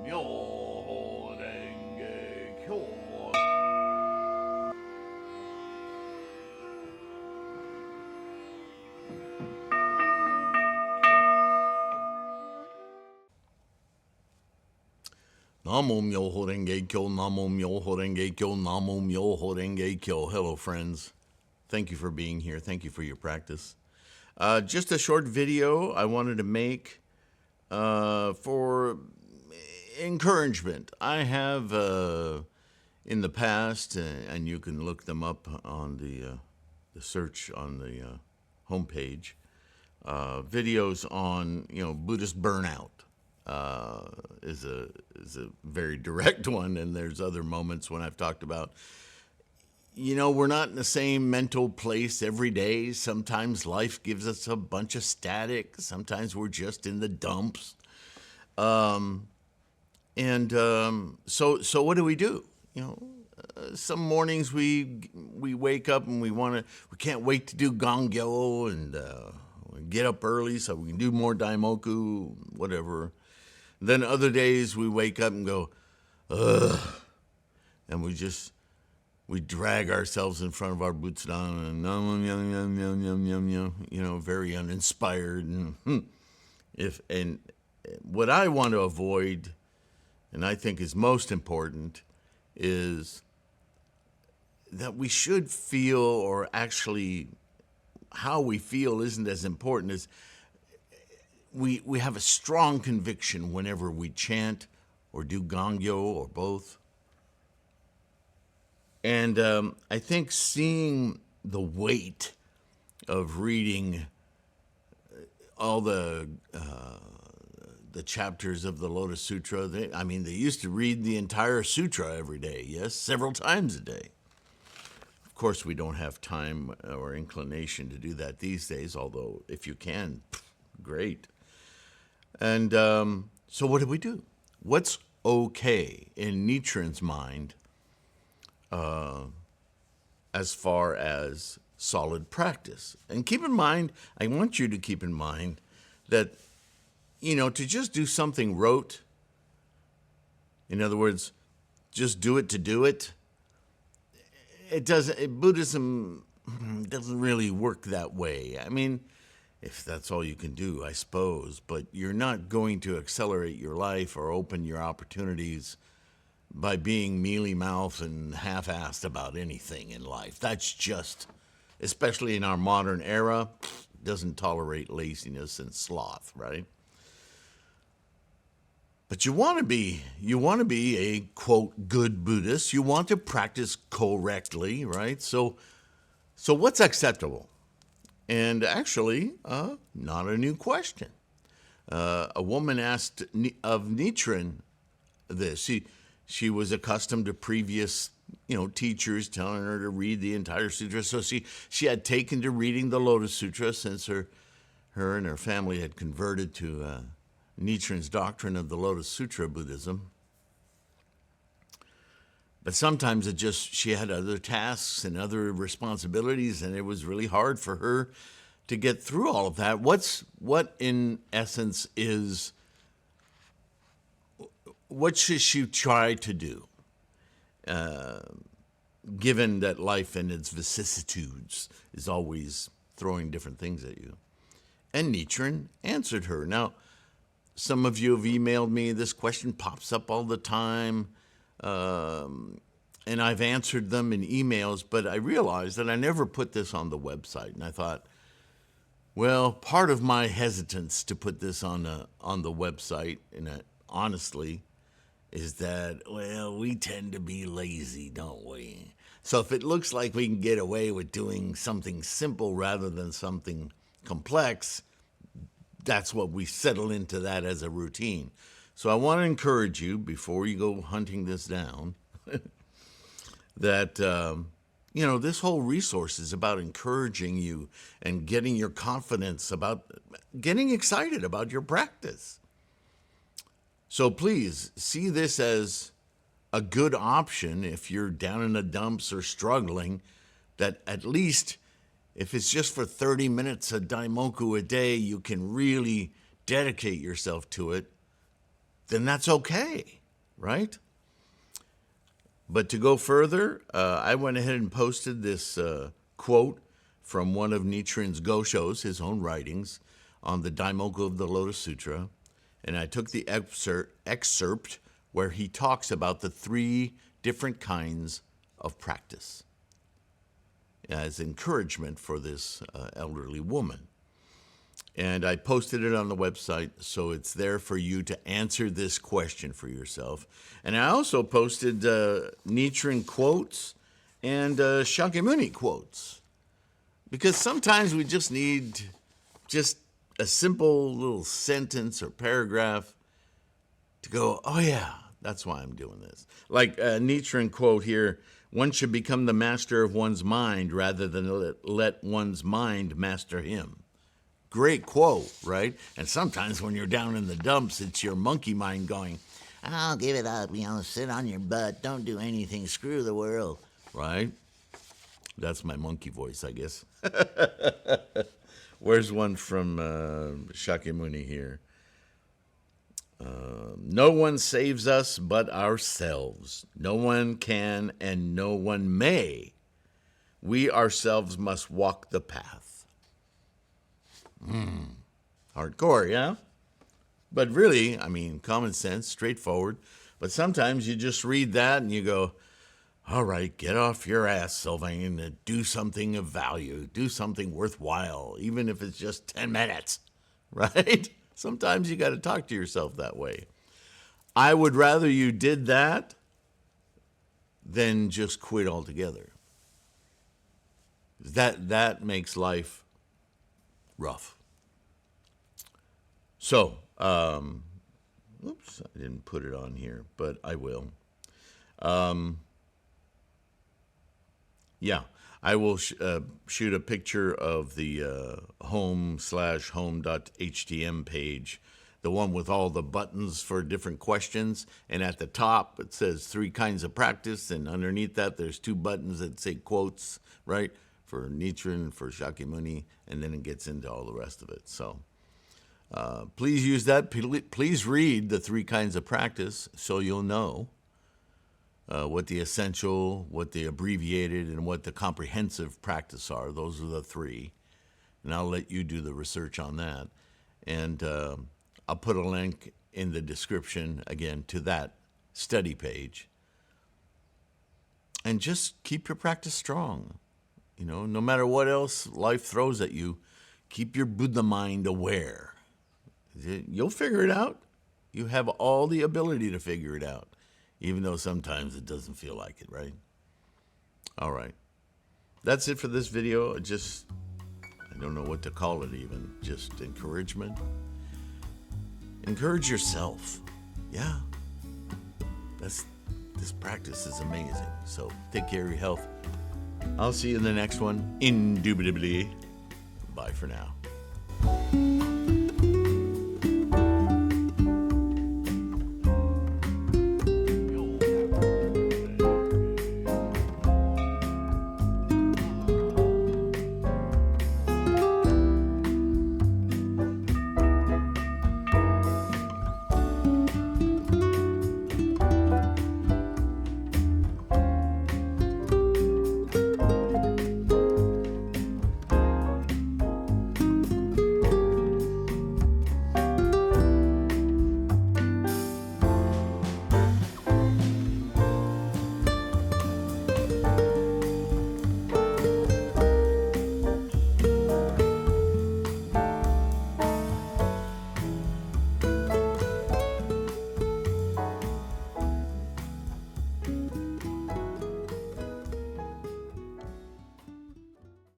Myoho Renge Kyo. Namo Myoho Renge Kyo, Namo Myoho Renge Kyo, Namo Myoho Renge Kyo. Hello, friends. Thank you for being here. Thank you for your practice. Just a short video I wanted to make for encouragement. I have in the past, and you can look them up on the search on the homepage, videos on Buddhist burnout. Is a very direct one, and there's other moments when I've talked about, we're not in the same mental place every day. Sometimes life gives us a bunch of static. Sometimes we're just in the dumps. So what do we do? Some mornings we wake up and we can't wait to do Gongyo and we get up early so we can do more Daimoku, whatever. Then other days we wake up and go, ugh, and we drag ourselves in front of our Butsudan and very uninspired. And what I want to avoid, and I think is most important, is that we should feel, or actually how we feel isn't as important as we have a strong conviction whenever we chant or do Gongyo or both. And I think seeing the weight of reading all the chapters of the Lotus Sutra, they used to read the entire sutra every day, yes, several times a day. Of course, we don't have time or inclination to do that these days, although if you can, great. And so what do we do? What's okay in Nichiren's mind as far as solid practice? And keep in mind, I want you to keep in mind that, to just do something rote, in other words, just do it to do it, Buddhism doesn't really work that way. I mean, if that's all you can do, I suppose, but you're not going to accelerate your life or open your opportunities by being mealy-mouthed and half-assed about anything in life. That's just, especially in our modern era, doesn't tolerate laziness and sloth, right? But you want to be a, quote, good Buddhist. You want to practice correctly, right? So what's acceptable? And actually, not a new question. A woman asked of Nichiren this. She was accustomed to previous, teachers telling her to read the entire sutra. So she had taken to reading the Lotus Sutra since her and her family had converted to Nichiren's doctrine of the Lotus Sutra Buddhism. But sometimes she had other tasks and other responsibilities, and it was really hard for her to get through all of that. What in essence is, what should she try to do, given that life and its vicissitudes is always throwing different things at you? And Nichiren answered her. Now, some of you have emailed me. This question pops up all the time. And I've answered them in emails, but I realized that I never put this on the website. And I thought, well, part of my hesitance to put this on the website, honestly, is that, well, we tend to be lazy, don't we? So if it looks like we can get away with doing something simple rather than something complex, that's what we settle into that as a routine. So I want to encourage you, before you go hunting this down, that, this whole resource is about encouraging you and getting your confidence, about getting excited about your practice. So please see this as a good option if you're down in the dumps or struggling, that at least if it's just for 30 minutes of Daimoku a day, you can really dedicate yourself to it then that's okay, right? But to go further, I went ahead and posted this quote from one of Nichiren's Goshos, his own writings, on the Daimoku of the Lotus Sutra. And I took the excerpt where he talks about the 3 different kinds of practice as encouragement for this elderly woman. And I posted it on the website, so it's there for you to answer this question for yourself. And I also posted Nichiren quotes and Shakyamuni quotes, because sometimes we just need just a simple little sentence or paragraph to go, oh yeah, that's why I'm doing this. Like Nichiren quote here, one should become the master of one's mind rather than let one's mind master him. Great quote, right? And sometimes when you're down in the dumps, it's your monkey mind going, oh, give it up, sit on your butt, don't do anything, screw the world, right? That's my monkey voice, I guess. Where's one from Shakyamuni here? No one saves us but ourselves. No one can and no one may. We ourselves must walk the path. Hardcore, yeah? But really, common sense, straightforward. But sometimes you just read that and you go, all right, get off your ass, Sylvain, and do something of value. Do something worthwhile, even if it's just 10 minutes, right? Sometimes you got to talk to yourself that way. I would rather you did that than just quit altogether. That makes life rough. So, oops, I didn't put it on here, but I will. Yeah, I will shoot a picture of the home/home.htm page, the one with all the buttons for different questions. And at the top, it says 3 kinds of practice. And underneath that, there's 2 buttons that say quotes, right? For Nichiren, for Shakyamuni, and then it gets into all the rest of it. So please use that. Please read the 3 kinds of practice so you'll know what the essential, what the abbreviated, and what the comprehensive practice are. Those are the 3. And I'll let you do the research on that. And I'll put a link in the description, again, to that study page. And just keep your practice strong. No matter what else life throws at you, keep your Buddha mind aware. You'll figure it out. You have all the ability to figure it out, even though sometimes it doesn't feel like it, right? All right. That's it for this video. I don't know what to call it even. Just encouragement. Encourage yourself. Yeah. This practice is amazing. So take care of your health. I'll see you in the next one. Indubitably. Bye for now.